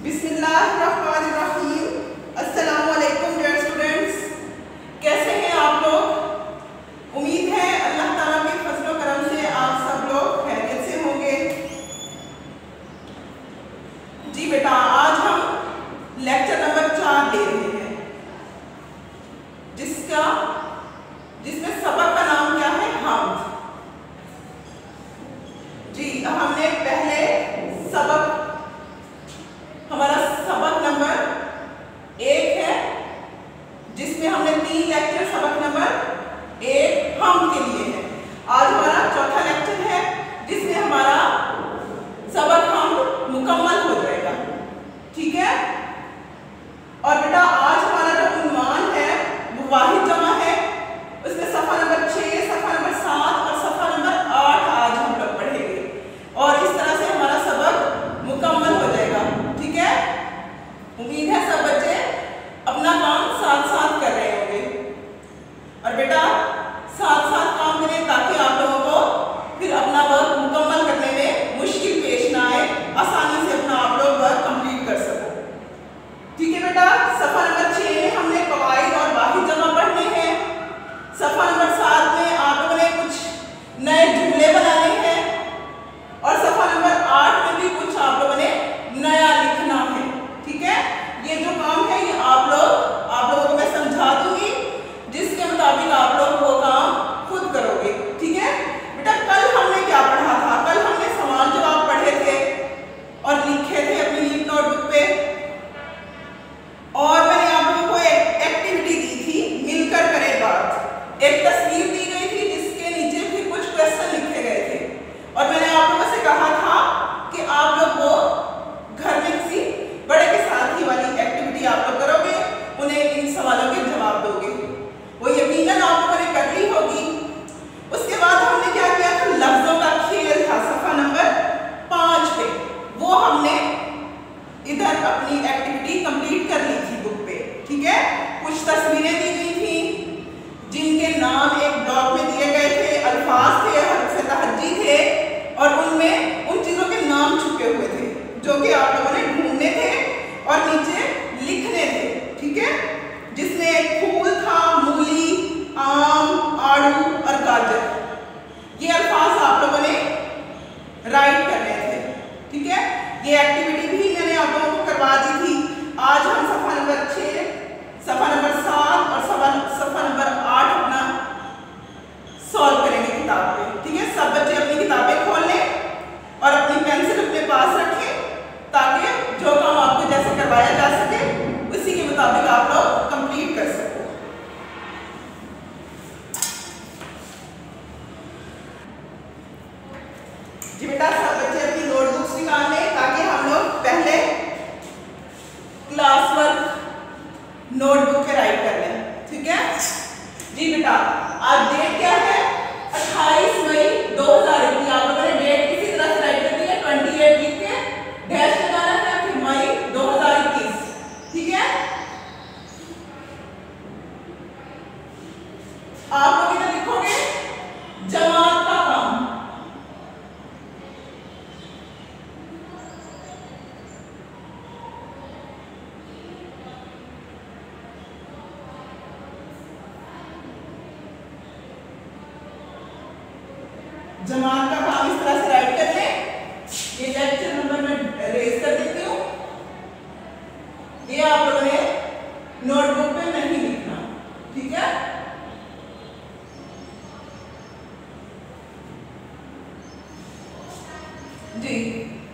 बिस्मिल्लाहिर्रहमानिर्रहीम। अस्सलाम वालेकुम डियर स्टूडेंट्स, कैसे हैं आप लोग? उम्मीद है अल्लाह ताला के फजल व करम से आप सब लोग खैरियत से होंगे। जी बेटा, आज हम लेक्चर नंबर 4 ले रहे हैं, जिसमें सबक का नाम क्या है? हम। जी, हमने पहले हमारा सबक नंबर 1 है, जिसमें हमने 3 लेक्चर सबक नंबर 1 हम के लिए है। आज हमारा चौथा लेक्चर है, जिसमें हमारा सबक हम मुकम्मल हो जाएगा। ठीक है? और बेटा, आज हमारा जो उन्वान है वो वाहिद जमा है। उसमें सफ़ा नंबर 6, सफ़ा नंबर 7 और सफ़ा नंबर 8 आज हम लोग पढ़ेंगे, और इस तरह से हमारा सबक मुकम्मल हो जाएगा। ठीक है? उम्मीद है सब बच्चे अपना काम साथ साथ कर रहे होंगे। और बेटा, साथ साथ काम करें ताकि आप लोगों को फिर अपना वर्क मुकम्मल करने में मुश्किल पेश ना आए, आसानी से अपना आप लोग वर्क कंप्लीट कर सको। ठीक है बेटा? सफ़ा नंबर 6 में हमने कवाइद और वाहिद जमा पढ़ने हैं। सफ़ा नंबर 7 में आप लोगों ने कुछ नए जुमले बनाने हैं, और सफ़ा नंबर 8 में भी कुछ आप लोगों ने नया लिखना है। ठीक है? ये जो काम है ये आप लोगों को मैं समझा दूंगी, जिसके मुताबिक आप लोग वो काम खुद करोगे। ठीक है बेटा? कल हमने क्या पढ़ा था? कल हमने सवाल जवाब पढ़े थे और लिखे थे अपनी नीट नोटबुक पे, और मैंने आप लोगों को एक एक्टिविटी दी थी, मिलकर करें बात। एक तस्वीर दी गई थी जिसके नीचे फिर कुछ क्वेश्चन लिखे गए थे, और मैंने आप लोगों से कहा था कि आप लोग वो घर में किसी बड़े के साथ ही वाली एक्टिविटी आप लोग करोगे, उन्हें इन सवालों के जवाब दोगे। वो यकीनन आप लोगों ने कर ली होगी। उसके बाद हमने क्या किया था? लफ्जों का खेल था, सफ़ा नंबर 5 पे। वो हमने इधर अपनी एक्टिविटी कंप्लीट कर ली थी बुक पे। ठीक है? कुछ तस्वीरें दी गई थी जिनके नाम एक ब्लॉक में दिए गए थे, अल्फाज थे, हर्फ तहज्जी थे, और उनमें उन चीज़ों के नाम छुपे हुए थे जो कि आप लोगों ने ढूंढने थे और नीचे लिखने थे। ठीक है? जिसमें एक फूल था, मूली, आम, आड़ू और गाजर। ये अल्फाज आप लोगों ने राइट करने थे। ठीक है? ये एक्टिविटी भी मैंने आप लोगों को करवा दी थी। आज हम सफ़ा नंबर 6, सफ़ा नंबर 7 और सफ़ा नंबर 8 अपना सॉल्व करेंगे किताब पे। ठीक है? सब बच्चे अपनी किताबें खोल लें और अपनी पेंसिल अपने पास रखें, ताकि जो काम आपको जैसे करवाया जा सके उसी के मुताबिक आप लोग कंप्लीट कर सको। जी बेटा, सब बच्चे अपनी नोटबुक्स निकाल लें ताकि हम लोग पहले क्लास वर्क नोटबुक पे राइट कर लें। ठीक है? जी बेटा, आज डेट क्या है? 28 मई 2021। आप लोगों ने डेट किसी तरह से राइट करनी है, 28 लिख के डैश लगाना है, फिर मई 2021। ठीक है? आप लोग इधर लिखोगे जमात का काम। जमात का काम इस तरह से राइट कर लें। ये लेक्चर नंबर मैं रेज कर देती हूँ। ये आप लोगों ने नोटबुक पे नहीं लिखना। ठीक है? जी,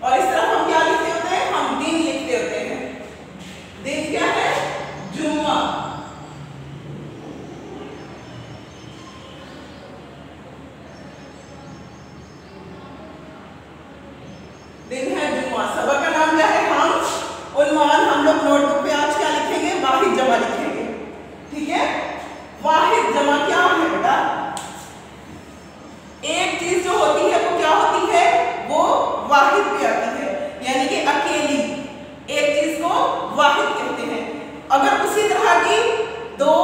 और इस तरह हम क्या लिखते होते हैं? हम दिन लिखते होते हैं। दिन क्या है? जुम्मा। दिन है जुम्मा। सबक का नाम क्या है? हम। उन्वान हम लोग नोटबुक पे आज क्या लिखेंगे? वाहिद जमा लिखेंगे। ठीक है? वाहिद जमा क्या है बेटा? एक चीज जो होती है वो क्या होती है? वो वाहिद पे आती है, यानी कि अकेली। एक चीज को वाहिद कहते हैं। अगर उसी तरह की 2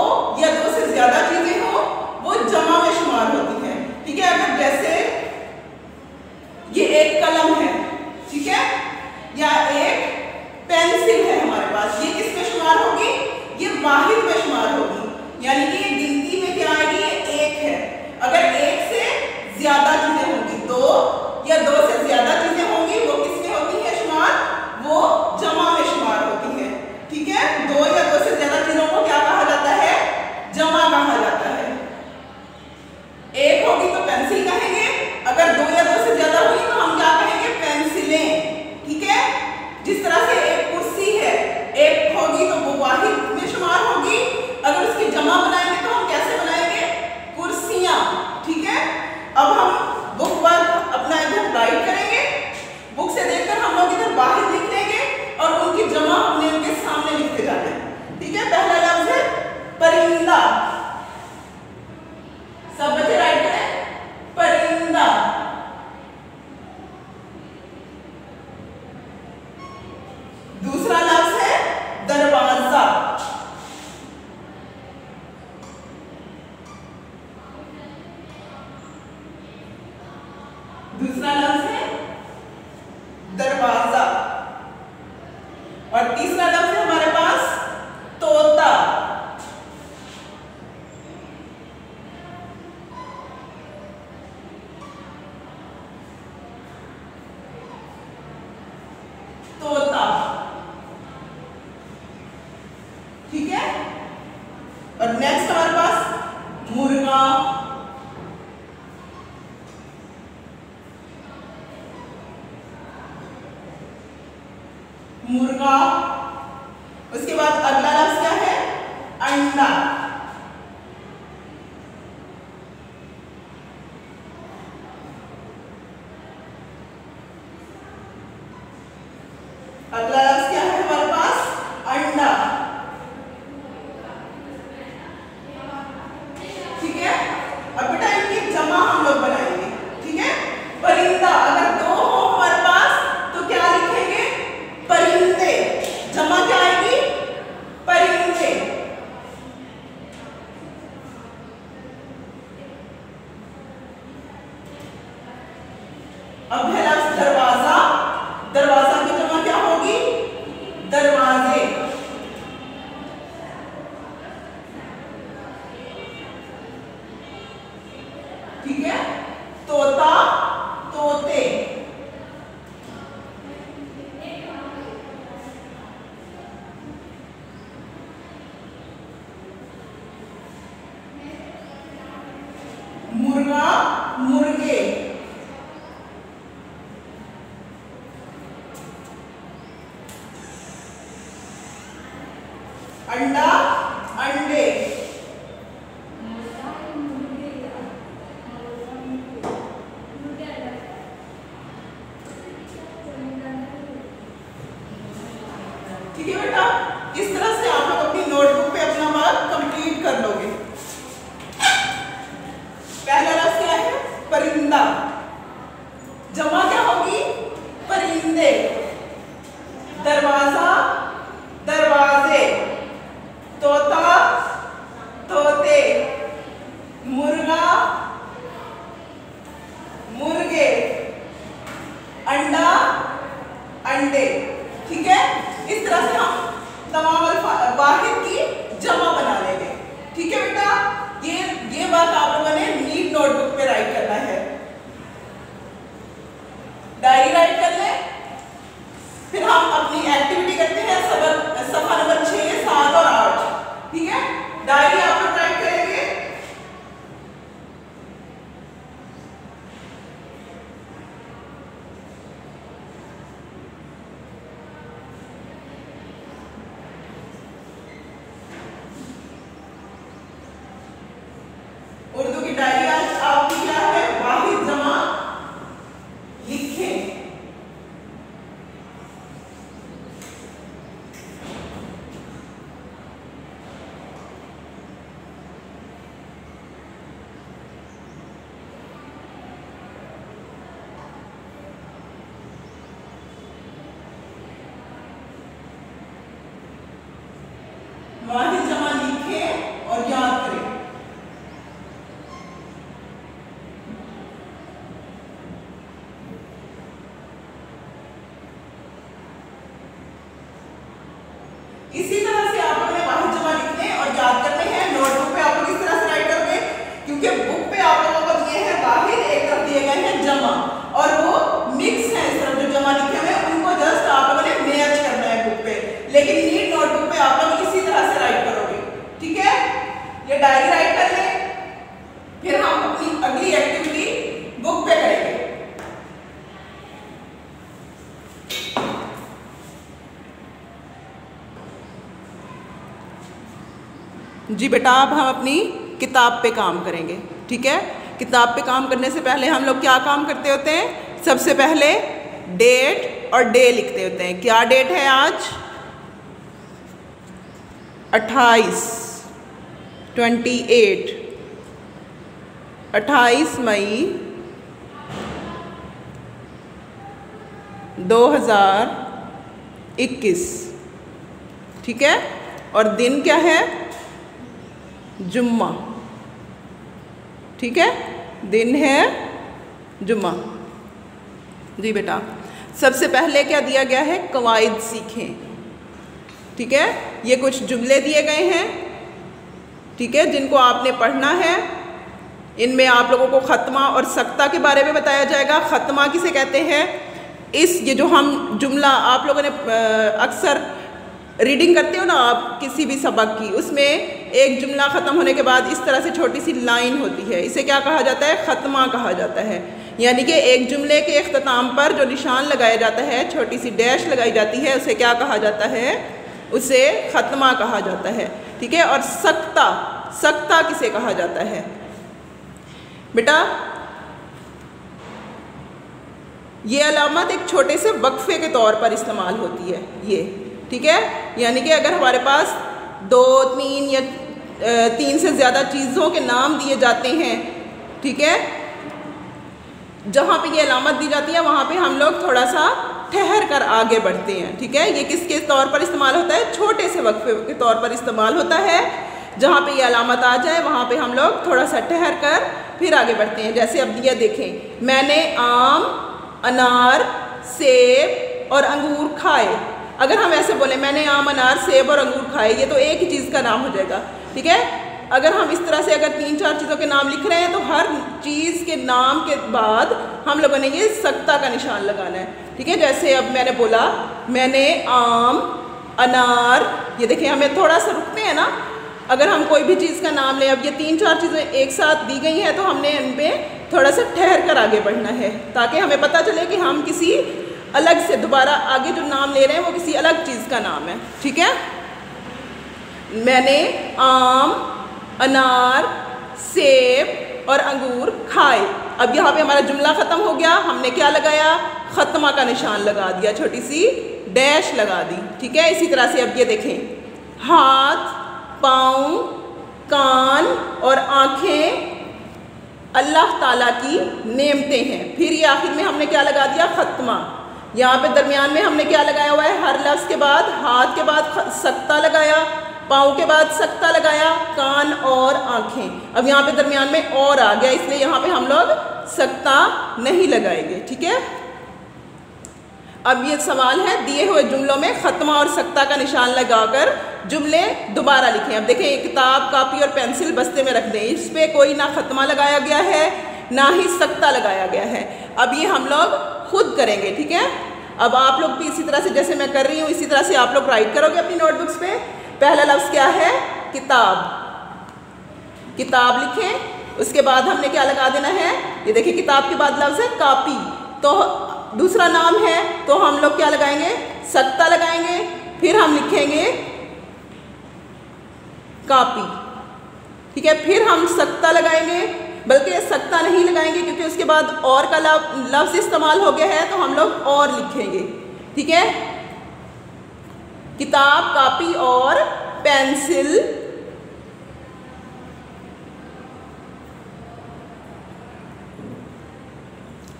या 2 से ज्यादा चीजें हो, वो जमा में शुमार होती हैं। ठीक है? अगर जैसे ये एक कलम है, ठीक है, या एक पेन वाहिद में शुमार होगी, यानी कि ये गिनती में क्या आएगी, ये एक है। अगर एक से ज्यादा चीजें होंगी, दो या दो से ज्यादा चीजें होंगी, वो किसमें होती है शुमार, वो जमा में शुमार होती है। ठीक है, दो या दो से ज्यादा चीजों को क्या कहा जाता है, जमा कहा जाता है। एक होगी तो पेंसिल कहेंगे, अगर दो या दो से ज्यादा हुई तो हम क्या कहेंगे, पेंसिलें। ठीक है, जिस तरह से एक कुर्सी है, एक होगी तो वो वाहिद में शुमार होगी, अगर उसकी जमा बनाएंगे तो हम कैसे बनाएंगे, कुर्सियां। ठीक है, अब हम बुक पर अपना इधर राइट करेंगे, बुक से देखकर हम लोग इधर वाहिद लिख लेंगे और उनकी जमा हमने उनके सामने लिखते जाना है। ठीक है, पहला लफ्ज है परिंदा, सब बच्चे राइट करें, परिंदा। दूसरा लफ्ज है दरवाजा, दूसरा लफ्ज है दरवाजा। और तीसरा लफ्ज है हमारे पास तोता। तोता, ठीक है। और नेक्स्ट हमारे पास मुर्गा, मुर्गा। उसके बाद अगला लफ्ज क्या है, अंडा। अगला लफ्ज क्या है हमारे पास, अंडा। ठीक है, अब बेटा इनकी जमा हम लोग बनाएंगे। ठीक है, परिंदा अगर दो हो हमारे पास तो क्या लिखेंगे, परिंदे। जमा क्या आएगी, परिंदे। अब है लफ्ज दरवाजा, दरवाजा की जमा क्या होगी, दरवाजे। ठीक है, तोता, तोते। मुर्गा, मुर्गे। अंडा, अंडे। ठीक है बेटा, इस तरह से आप लोग अपनी नोटबुक पे अपना वर्क कंप्लीट कर लोगे। पहला लफ्ज क्या है, परिंदा। जमा क्या होगी, परिंदे। दरवाजा, दरवाजे। तोता, तोते। मुर्गा, मुर्गे। अंडा, अंडे। ठीक है, इस तरह से हम तमाम वाहिद की जमा बना लेंगे। ठीक है बेटा, ये बात आप लोगों ने नीट नोटबुक पे राइट करना है। डायरी राइट कर ले, फिर हम अपनी एक्टिविटी करते हैं सफा नंबर 6, 7 और 8। ठीक है, डायरी आप लोग राइट करेंगे। उर्दू की डायरी आज आपकी क्या है, वाहिद जमा लिखें। वाहिद जमा लिखें और याद करें। इसी तरह से आप लोगों ने वाहिद जमा लिखने जी बेटा, अब हम अपनी किताब पे काम करेंगे। ठीक है, किताब पे काम करने से पहले हम लोग क्या काम करते होते हैं? सबसे पहले डेट और डे लिखते होते हैं। क्या डेट है आज? 28 मई 2021। ठीक है, और दिन क्या है? जुम्मा। ठीक है, दिन है जुम्मा। जी बेटा, सबसे पहले क्या दिया गया है? कवायद सीखें। ठीक है, ये कुछ जुमले दिए गए हैं, ठीक है, जिनको आपने पढ़ना है। इनमें आप लोगों को खत्मा और सक्ता के बारे में बताया जाएगा। खत्मा किसे कहते हैं? ये जो हम जुमला आप लोगों ने अक्सर रीडिंग करते हो ना आप किसी भी सबक की, उसमें एक जुमला ख़त्म होने के बाद इस तरह से छोटी सी लाइन होती है, इसे क्या कहा जाता है? ख़त्मा कहा जाता है। यानी कि एक जुमले के इख्तिताम पर जो निशान लगाया जाता है, छोटी सी डैश लगाई जाती है, उसे क्या कहा जाता है? उसे ख़त्मा कहा जाता है। ठीक है, और सक्ता किसे कहा जाता है? बेटा, ये अलामत एक छोटे से वक्फे के तौर पर इस्तेमाल होती है ये। ठीक है, यानी कि अगर हमारे पास 2, 3 या 3 से ज़्यादा चीज़ों के नाम दिए जाते हैं, ठीक है, जहाँ पे ये अलामत दी जाती है वहाँ पे हम लोग थोड़ा सा ठहर कर आगे बढ़ते हैं। ठीक है, ये किसके तौर पर इस्तेमाल होता है? छोटे से वक्फे के तौर पर इस्तेमाल होता है। जहाँ पे ये अलामत आ जाए वहाँ पे हम लोग थोड़ा सा ठहर कर फिर आगे बढ़ते हैं। जैसे अब ये देखें, मैंने आम, अनार, सेब और अंगूर खाए। अगर हम ऐसे बोले मैंने आम, अनार, सेब और अंगूर खाए, ये तो एक ही चीज़ का नाम हो जाएगा। ठीक है, अगर हम इस तरह से अगर 3-4 चीज़ों के नाम लिख रहे हैं तो हर चीज़ के नाम के बाद हम लोगों ने ये सक्ता का निशान लगाना है। ठीक है, जैसे अब मैंने बोला मैंने आम, अनार, ये देखिए हमें थोड़ा सा रुकते हैं ना, अगर हम कोई भी चीज़ का नाम लें, अब ये 3-4 चीज़ें एक साथ दी गई हैं तो हमने इन पर थोड़ा सा ठहर कर आगे बढ़ना है, ताकि हमें पता चले कि हम किसी अलग से दोबारा आगे जो नाम ले रहे हैं वो किसी अलग चीज़ का नाम है। ठीक है, मैंने आम, अनार, सेब और अंगूर खाए। अब यहाँ पे हमारा जुमला ख़त्म हो गया। हमने क्या लगाया? ख़त्मा का निशान लगा दिया, छोटी सी डैश लगा दी। ठीक है, इसी तरह से अब ये देखें, हाथ, पाँव, कान और आँखें अल्लाह ताला की नेमतें हैं। फिर ये आखिर में हमने क्या लगा दिया? ख़त्मा। यहाँ पे दरमियान में हमने क्या लगाया हुआ है? हर लफ्ज़ के बाद, हाथ के बाद सक्ता लगाया, पाँव के बाद सक्ता लगाया, कान और आँखें। अब यहाँ पे दरमियान में और आ गया, इसलिए यहाँ पे हम लोग सक्ता नहीं लगाएंगे। ठीक है, अब ये सवाल है, दिए हुए जुमलों में ख़त्मा और सक्ता का निशान लगाकर जुमले दोबारा लिखें। अब देखें, किताब, कापी और पेंसिल बस्ते में रख दें। इस पर कोई ना ख़त्मा लगाया गया है ना ही सक्ता लगाया गया है। अब ये हम लोग खुद करेंगे। ठीक है, अब आप लोग भी इसी तरह से जैसे मैं कर रही हूँ इसी तरह से आप लोग राइट करोगे अपनी नोटबुक्स पे। पहला लफ्ज़ क्या है? किताब। किताब लिखें, उसके बाद हमने क्या लगा देना है? ये देखिए, किताब के बाद लफ्ज़ है कापी, तो दूसरा नाम है तो हम लोग क्या लगाएंगे? सक्ता लगाएंगे। फिर हम लिखेंगे कापी। ठीक है, फिर हम सक्ता लगाएंगे, बल्कि सक्ता नहीं लगाएंगे क्योंकि उसके बाद और का लफ्ज़ इस्तेमाल हो गया है, तो हम लोग और लिखेंगे। ठीक है, किताब, कापी और पेंसिल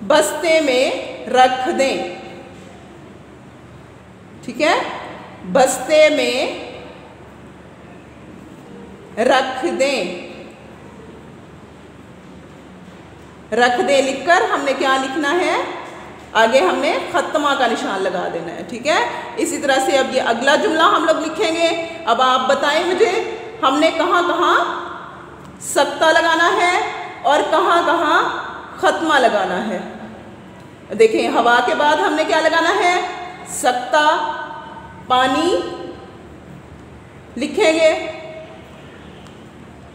बस्ते में रख दें। ठीक है, बस्ते में रख दें। रख दें लिखकर हमने क्या लिखना है? आगे हमने ख़त्मा का निशान लगा देना है। ठीक है, इसी तरह से अब ये अगला जुमला हम लोग लिखेंगे। अब आप बताएं मुझे, हमने कहाँ कहाँ सक्ता लगाना है और कहाँ कहाँ ख़त्मा लगाना है? देखें, हवा के बाद हमने क्या लगाना है? सक्ता। पानी लिखेंगे,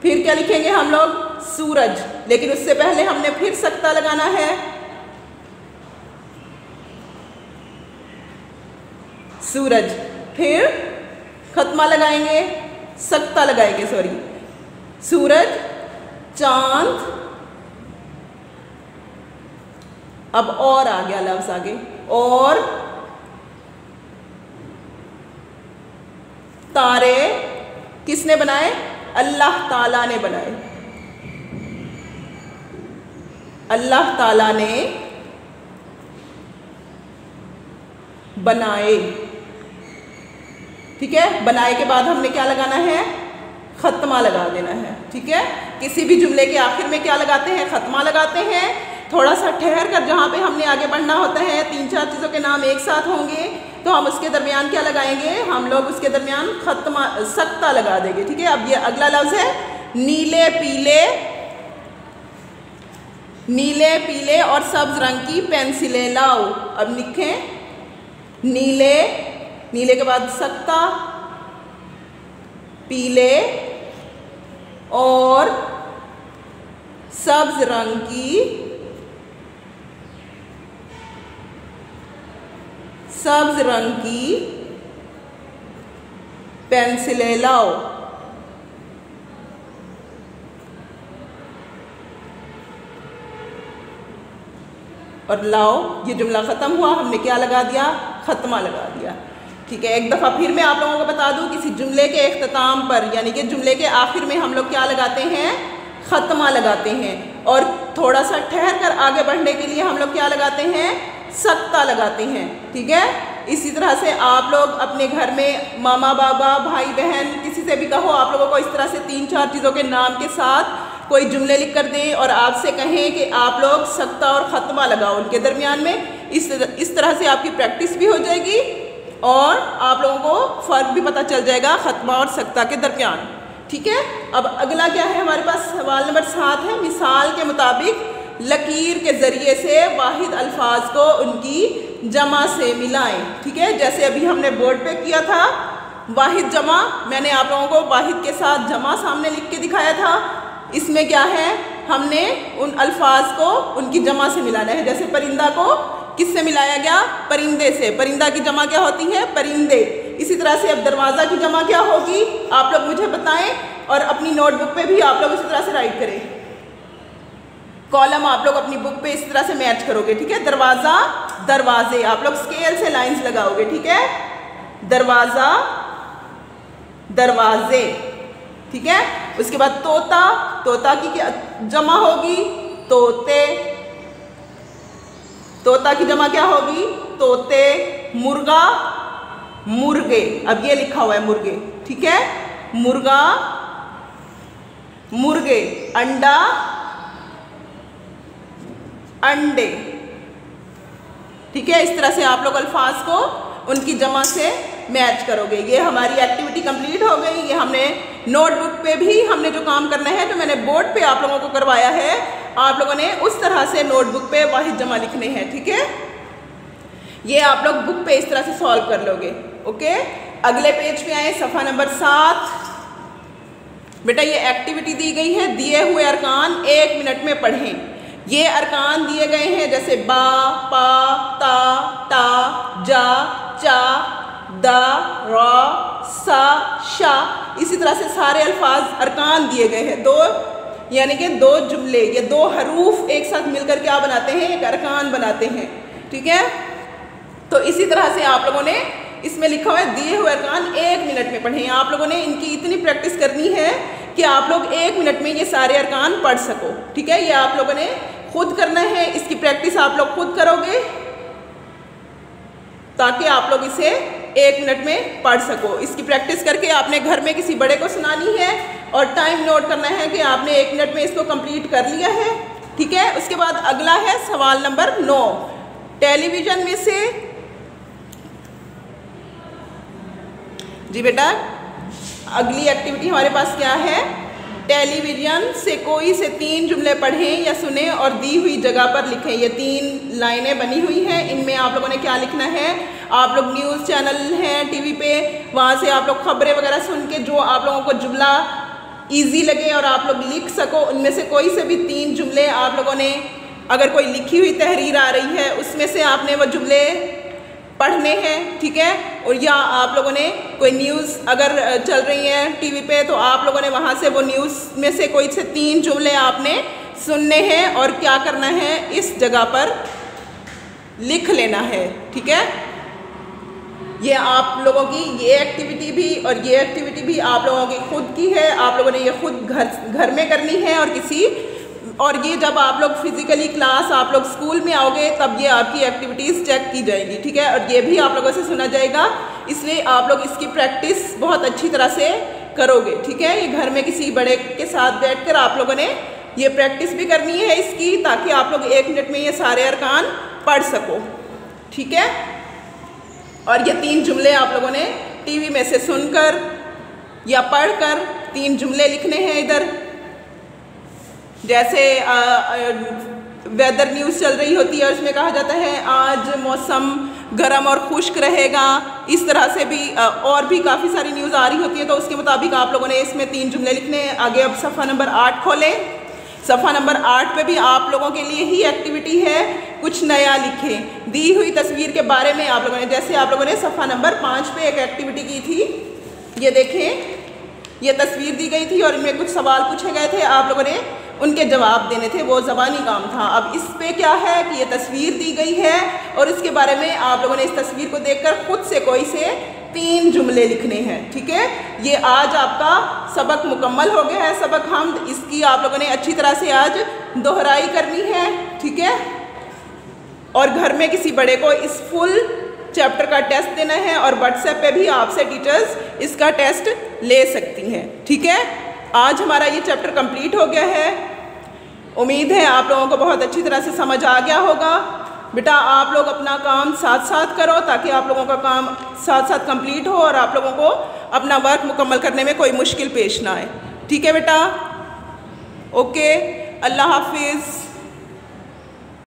फिर क्या लिखेंगे हम लोग? सूरज। लेकिन उससे पहले हमने फिर सक्ता लगाना है। सूरज, फिर ख़त्मा लगाएंगे, सक्ता लगाएंगे, सॉरी। सूरज, चांद, अब और आ गया लफ्ज आगे, और तारे किसने बनाए? अल्लाह ताला ने बनाए। अल्लाह ताला ने बनाए। ठीक है, बनाए के बाद हमने क्या लगाना है? खत्मा लगा देना है। ठीक है, किसी भी जुमले के आखिर में क्या लगाते हैं? खत्मा लगाते हैं। थोड़ा सा ठहर कर जहाँ पे हमने आगे बढ़ना होता है, 3-4 चीज़ों के नाम एक साथ होंगे तो हम उसके दरमियान क्या लगाएंगे? हम लोग उसके दरमियान खत्मा सख्ता लगा देंगे। ठीक है, अब ये अगला लफ्ज है नीले पीले, नीले पीले और सब्ज रंग की पेंसिलें लाओ। अब लिखें नीले, नीले के बाद सख्ता, पीले और सब्ज रंग की, सब्ज रंग की पेंसिलें लाओ। और लाओ, ये जुमला ख़त्म हुआ, हमने क्या लगा दिया? खत्मा लगा दिया। ठीक है, एक दफ़ा फिर मैं आप लोगों को बता दूं, किसी जुमले के इख्तिताम पर यानी कि जुमले के आखिर में हम लोग क्या लगाते हैं? खत्मा लगाते हैं। और थोड़ा सा ठहर कर आगे बढ़ने के लिए हम लोग क्या लगाते हैं? सख्ता लगाते हैं। ठीक है, इसी तरह से आप लोग अपने घर में मामा बाबा भाई बहन किसी से भी कहो, आप लोगों को इस तरह से 3-4 चीज़ों के नाम के साथ कोई जुमले लिख कर दें और आपसे कहें कि आप लोग सख्ता और ख़त्मा लगाओ उनके दरमियान में। इस तरह से आपकी प्रैक्टिस भी हो जाएगी और आप लोगों को फ़र्क भी पता चल जाएगा खत्मा और सख्ता के दरमियान। ठीक है, अब अगला क्या है हमारे पास? सवाल नंबर 7 है, मिसाल के मुताबिक लकीर के ज़रिए से वाहिद अल्फाज को उनकी जमा से मिलाएं। ठीक है, जैसे अभी हमने बोर्ड पे किया था वाहिद जमा, मैंने आप लोगों को वाहिद के साथ जमा सामने लिख के दिखाया था। इसमें क्या है? हमने उन अल्फाज को उनकी जमा से मिलाना है। जैसे परिंदा को किससे मिलाया गया? परिंदे से। परिंदा की जमा क्या होती है? परिंदे। इसी तरह से अब दरवाज़ा की जमा क्या होगी? आप लोग मुझे बताएं और अपनी नोटबुक पे भी आप लोग इसी तरह से राइट करें। कॉलम आप लोग अपनी बुक पे इस तरह से मैच करोगे। ठीक है, दरवाज़ा, दरवाजे, आप लोग स्केल से लाइंस लगाओगे। ठीक है, दरवाज़ा, दरवाजे। ठीक है, उसके बाद तोता, तोता की क्या जमा होगी? तोते। तोता की जमा क्या होगी? तोते। मुर्गा, मुर्गे। अब ये लिखा हुआ है मुर्गे। ठीक है, मुर्गा, मुर्गे। अंडा, अंडे। ठीक है, इस तरह से आप लोग अल्फाज को उनकी जमा से मैच करोगे। ये हमारी एक्टिविटी कंप्लीट हो गई। ये हमने नोटबुक पे भी हमने जो काम करना है, जो मैंने बोर्ड पे आप लोगों को करवाया है, आप लोगों ने उस तरह से नोटबुक पे वाहिद जमा लिखने हैं। ठीक है, ये आप लोग बुक पे इस तरह से सॉल्व कर लोगे। ओके, अगले पेज पे आए, सफ़ा नंबर 7। बेटा ये एक्टिविटी दी गई है, दिए हुए अरकान 1 मिनट में पढ़ें। ये अरकान दिए गए हैं जैसे बा, पा, ता, टा, जा, चा, दा, रा, सा, शा। इसी तरह से सारे अल्फाज अरकान दिए गए हैं। 2 यानी कि 2 जुमले, ये 2 हरूफ एक साथ मिलकर क्या बनाते हैं? एक अरकान बनाते हैं। ठीक है, तो इसी तरह से आप लोगों ने इसमें लिखा हुआ है दिए हुए अरकान 1 मिनट में पढ़ें। आप लोगों ने इनकी इतनी प्रैक्टिस करनी है कि आप लोग 1 मिनट में ये सारे अरकान पढ़ सको। ठीक है, ये आप लोगों ने खुद करना है, इसकी प्रैक्टिस आप लोग खुद करोगे ताकि आप लोग इसे 1 मिनट में पढ़ सको। इसकी प्रैक्टिस करके आपने घर में किसी बड़े को सुनानी है और टाइम नोट करना है कि आपने 1 मिनट में इसको कंप्लीट कर लिया है। ठीक है, उसके बाद अगला है सवाल नंबर 9। टेलीविज़न में से, जी बेटा अगली एक्टिविटी हमारे पास क्या है? टेलीविज़न से कोई से 3 जुमले पढ़ें या सुने और दी हुई जगह पर लिखें। ये 3 लाइनें बनी हुई हैं, इनमें आप लोगों ने क्या लिखना है? आप लोग न्यूज़ चैनल हैं टीवी पे, वहाँ से आप लोग खबरें वगैरह सुन के जो आप लोगों को जुमला इजी लगे और आप लोग लिख सको, उनमें से कोई से भी 3 जुमले आप लोगों ने, अगर कोई लिखी हुई तहरीर आ रही है उसमें से आपने वो जुमले पढ़ने हैं। ठीक है, और या आप लोगों ने कोई न्यूज़ अगर चल रही है टीवी पे तो आप लोगों ने वहाँ से वो न्यूज़ में से कोई से 3 जुमले आपने सुनने हैं और क्या करना है, इस जगह पर लिख लेना है। ठीक है, ये आप लोगों की ये एक्टिविटी भी और ये एक्टिविटी भी आप लोगों की खुद की है, आप लोगों ने ये खुद घर में करनी है और ये जब आप लोग फिजिकली क्लास आप लोग स्कूल में आओगे तब ये आपकी एक्टिविटीज़ चेक की जाएगी। ठीक है, और ये भी आप लोगों से सुना जाएगा, इसलिए आप लोग इसकी प्रैक्टिस बहुत अच्छी तरह से करोगे। ठीक है, ये घर में किसी बड़े के साथ बैठकर आप लोगों ने ये प्रैक्टिस भी करनी है इसकी, ताकि आप लोग 1 मिनट में ये सारे अरकान पढ़ सको। ठीक है, और ये 3 जुमले आप लोगों ने टीवी में से सुनकर या पढ़कर 3 जुमले लिखने हैं इधर। जैसे वेदर न्यूज़ चल रही होती है और उसमें कहा जाता है आज मौसम गर्म और खुश्क रहेगा, इस तरह से भी और भी काफ़ी सारी न्यूज़ आ रही होती है, तो उसके मुताबिक आप लोगों ने इसमें 3 जुमले लिखने हैं। आगे अब सफ़ा नंबर 8 खोलें। सफ़ा नंबर 8 पे भी आप लोगों के लिए ही एक्टिविटी है, कुछ नया लिखें। दी हुई तस्वीर के बारे में आप लोगों ने, जैसे आप लोगों ने सफ़ा नंबर 5 पे एक एक्टिविटी की थी, ये देखें, ये तस्वीर दी गई थी और इनमें कुछ सवाल पूछे गए थे, आप लोगों ने उनके जवाब देने थे, वो ज़बानी काम था। अब इस पे क्या है कि ये तस्वीर दी गई है और इसके बारे में आप लोगों ने इस तस्वीर को देखकर खुद से कोई से 3 जुमले लिखने हैं। ठीक है, ये आज आपका सबक मुकम्मल हो गया है, सबक हम इसकी आप लोगों ने अच्छी तरह से आज दोहराई करनी है। ठीक है, और घर में किसी बड़े को इस फुल चैप्टर का टेस्ट देना है और व्हाट्सएप पे भी आपसे टीचर्स इसका टेस्ट ले सकती हैं। ठीक है, आज हमारा ये चैप्टर कंप्लीट हो गया है। उम्मीद है आप लोगों को बहुत अच्छी तरह से समझ आ गया होगा। बेटा आप लोग अपना काम साथ साथ करो ताकि आप लोगों का काम साथ साथ कंप्लीट हो और आप लोगों को अपना वर्क मुकम्मल करने में कोई मुश्किल पेश ना आए। ठीक है बेटा, ओके, अल्लाह हाफिज़।